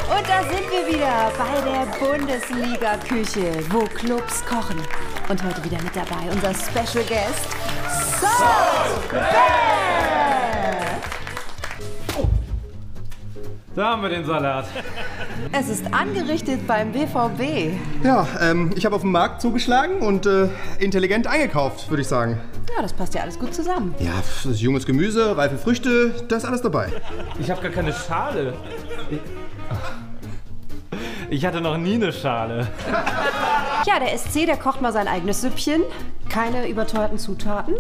Und da sind wir wieder bei der Bundesliga-Küche, wo Clubs kochen. Und heute wieder mit dabei unser Special Guest, Salt Bear! Da haben wir den Salat. Es ist angerichtet beim BVB. Ja, ich habe auf dem Markt zugeschlagen und intelligent eingekauft, würde ich sagen. Ja, das passt ja alles gut zusammen. Ja, das ist junges Gemüse, reife Früchte, da ist alles dabei. Ich habe gar keine Schale. Ich hatte noch nie eine Schale. Ja, der SC, der kocht mal sein eigenes Süppchen. Keine überteuerten Zutaten.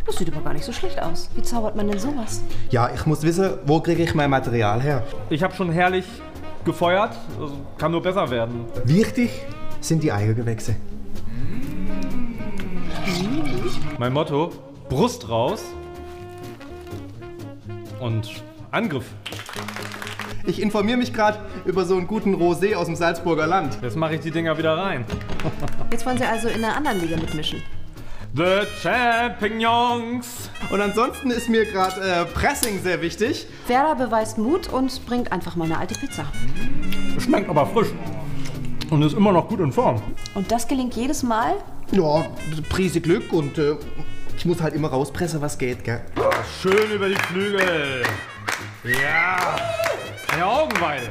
Das sieht aber gar nicht so schlecht aus. Wie zaubert man denn sowas? Ja, ich muss wissen, wo kriege ich mein Material her? Ich habe schon herrlich gefeuert. Also kann nur besser werden. Wichtig sind die Eigengewächse. Mein Motto, Brust raus und Angriff. Ich informiere mich gerade über so einen guten Rosé aus dem Salzburger Land. Jetzt mache ich die Dinger wieder rein. Jetzt wollen Sie also in einer anderen Liga mitmischen. The Champignons! Und ansonsten ist mir gerade Pressing sehr wichtig. Werder beweist Mut und bringt einfach mal eine alte Pizza. Schmeckt aber frisch und ist immer noch gut in Form. Und das gelingt jedes Mal? Ja, Prise Glück und ich muss halt immer rauspressen, was geht, gell? Schön über die Flügel. Ja, eine Augenweide.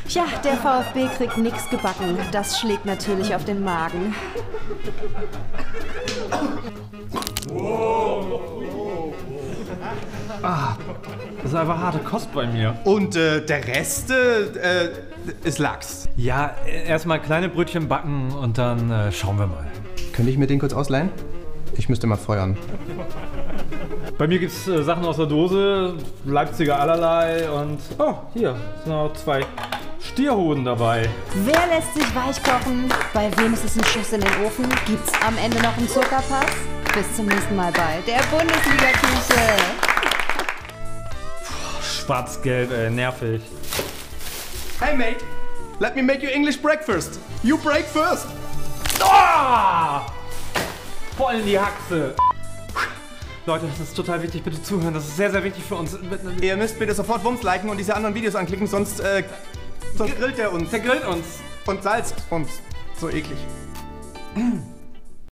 Tja, der VfB kriegt nichts gebacken. Das schlägt natürlich auf den Magen. Das ist einfach harte Kost bei mir. Und der Rest ist Lachs. Ja, erstmal kleine Brötchen backen und dann schauen wir mal. Könnte ich mir den kurz ausleihen? Ich müsste mal feuern. Bei mir gibt's Sachen aus der Dose, Leipziger allerlei und... Oh, hier sind noch 2 Stierhoden dabei. Wer lässt sich weich kochen? Bei wem ist es ein Schuss in den Ofen? Gibt's am Ende noch einen Zuckerpass? Bis zum nächsten Mal bei der Bundesliga-Küche. Schwarzgelb, nervig. Hey mate, let me make you English breakfast. You break first. Oh! Voll in die Haxe. Leute, das ist total wichtig, bitte zuhören. Das ist sehr, sehr wichtig für uns. Ihr müsst bitte sofort Wumms liken und diese anderen Videos anklicken, sonst grillt er uns. Der grillt uns. Und salzt uns. So eklig.